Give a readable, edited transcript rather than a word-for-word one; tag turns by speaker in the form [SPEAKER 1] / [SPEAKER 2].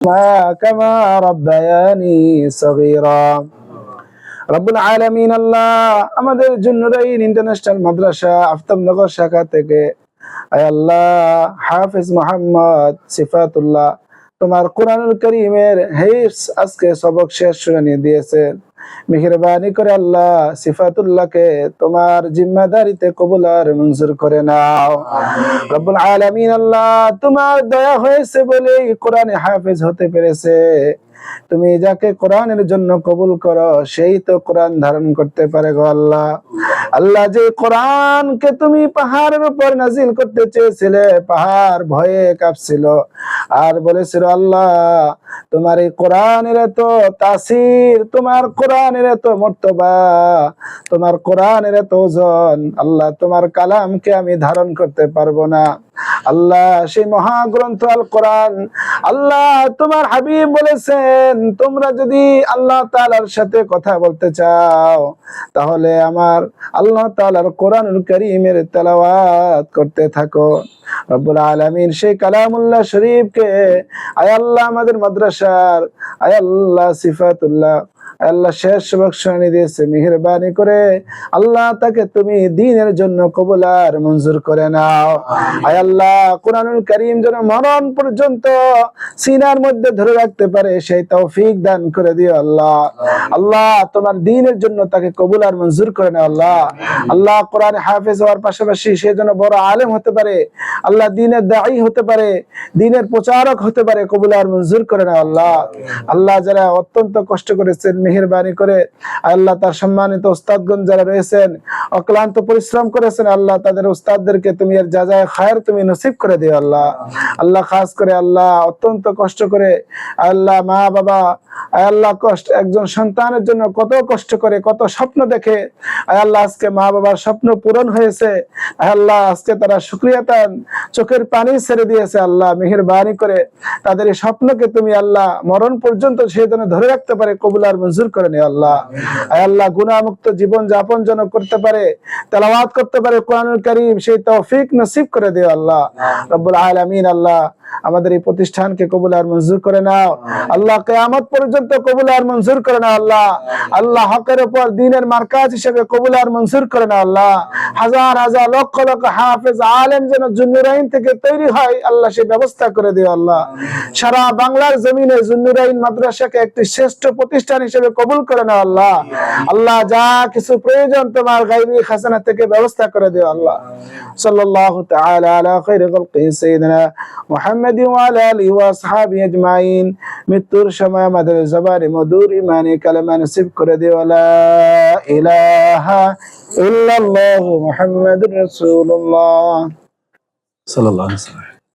[SPEAKER 1] كما ربياني صغيرا রব্বুল আলামিন আল্লাহ আমাদের জুন্নুরাইন ইন্টারন্যাশনাল মাদ্রাসা আফতাবনগর শাখা থেকে আয় আল্লাহ হাফেজ মোহাম্মদ সিফাতুল্লাহ তোমার কোরআনুল কারীমের হিফজ আজকে সবক শেষ শুনানি দিয়েছেন। মেহেরবানি করে আল্লাহ সিফাতুল্লাহকে তোমার জিম্মাদারিতে কবুল আর মঞ্জুর করে নাও। রব্বুল আলামিন আল্লাহ তোমার দয়া হয়েছে বলেই কোরআনে হাফেজ হতে পেরেছে। তুমি যাকে কোরআনের জন্য কবুল করো সেই তো কোরআন ধারণ করতে পারে গো আল্লাহ। আল্লাহ যে কোরআনকে তুমি পাহাড়ের উপর নাজিল করতে চেয়েছিলে, পাহাড় ভয়ে কাঁপছিল আর বলেছিল আল্লাহ তোমার এই কোরআনের এত তাসির, তোমার কোরআনের এত মর্তবা, তোমার কোরআনের এত ওজন, আল্লাহ তোমার কালামকে আমি ধারণ করতে পারবো না। আল্লাহ সেই মহাগ্রন্থ আল কোরআন, আল্লাহ তোমার হাবিব বলেছেন তোমরা যদি আল্লাহ তাআলার সাথে কথা বলতে চাও তাহলে আমার আল্লাহ তাআলার কোরআনুল কারীমের তেলাওয়াত করতে থাকো। রব্বুল আলামিন সেই কালামুল্লাহ শরীফকে আয় আল্লাহ আমাদের মাদ্রাসার আয় আল্লাহ সিফাতুল্লাহ আল্লাহ শেষ সবক শুনানি দিয়েছে, মেহেরবানি করে আল্লাহ তাকে তুমি দ্বীনের জন্য কবুল আর মঞ্জুর করে নাও। আয় আল্লাহ কোরআনুল কারীম যেন মরণ পর্যন্ত সিনার মধ্যে ধরে রাখতে পারে সেই তৌফিক দান করে দিও আল্লাহ। আল্লাহ তোমার দ্বীনের জন্য তাকে কবুল আর মঞ্জুর করে নাও আল্লাহ। আল্লাহ কোরআনে হাফেজ হওয়ার পাশাপাশি সে যেন বড় আলেম হতে পারে, আল্লাহ দ্বীনের দাঈ হতে পারে, দ্বীনের প্রচারক হতে পারে, কবুল আর মঞ্জুর করে নাও আল্লাহ। আল্লাহ যারা অত্যন্ত কষ্ট করেছেন মেহেরবানি করে আল্লাহ তার সম্মানিত উস্তাদগণ যারা রয়েছেন অক্লান্ত পরিশ্রম করেছেন আল্লাহ তাদের উস্তাদদেরকে তুমি এর জাযায়ে খায়ের তুমি নসিব করে দিও আল্লাহ। আল্লাহ খাস করে আল্লাহ অত্যন্ত কষ্ট করে আল্লাহ মা বাবা আল্লাহ কষ্ট একজন সন্তানের জন্য কত কষ্ট করে কত স্বপ্ন দেখে আল্লাহ আজকে মা বাবার স্বপ্ন পূরণ হয়েছে আল্লাহ আজকে তারা শুকরিয়াতান চোখের পানি ছেড়ে দিয়েছে আল্লাহ মেহেরবানি করে তাদের এই স্বপ্নকে তুমি আল্লাহ মরণ পর্যন্ত সে যেন ধরে রাখতে পারে কবুল আর মঞ্জুর করে নিও আল্লাহ। আল্লাহ গুনাহমুক্ত জীবন যাপন যেন করতে পারে, তেলাওয়াত করতে পারে কোরআনুল কারীম সেই তৌফিক নসিব করে দিও আল্লাহ। রব্বুল আলামিন আল্লাহ আমাদের এই প্রতিষ্ঠানকে কবুল আর মঞ্জুর করে নাও আল্লাহ, কিয়ামত পর্যন্ত কবুল আর মঞ্জুর করে নাও আল্লাহ। আল্লাহ হকের উপর দ্বীনের মার্কাজ হিসেবে কবুল আর মঞ্জুর করে নাও আল্লাহ। হাজার হাজার লক্ষ লক্ষ হাফেজ আলেম যেন জুন্নুরাইন থেকে তৈরি হয় আল্লাহ সেই ব্যবস্থা করে দিও আল্লাহ। সারা বাংলার জমিনে জুন্নুরাইন মাদ্রাসাকে একটি শ্রেষ্ঠ প্রতিষ্ঠান হিসেবে কবুল করে নাও আল্লাহ। আল্লাহ যা কিছু প্রয়োজন তোমার গায়বী খাজানা থেকে ব্যবস্থা করে দিও আল্লাহ। সাল্লাল্লাহু তাআলা আলা খায়রি খালকি সাইয়্যিদিনা মুহাম্মাদি ওয়া আলা আলিহি ওয়া আসহাবিহি আজমাইন। মৃত্যুর সময় আমাদের জবানে মধুর ঈমানি কালেমা নসিব করে দিও লা ইলাহা ইল্লাল্লাহু মুহাম্মাদুর রাসূলুল্লাহ সাল্লাল্লাহু আলাইহি ওয়াসাল্লাম।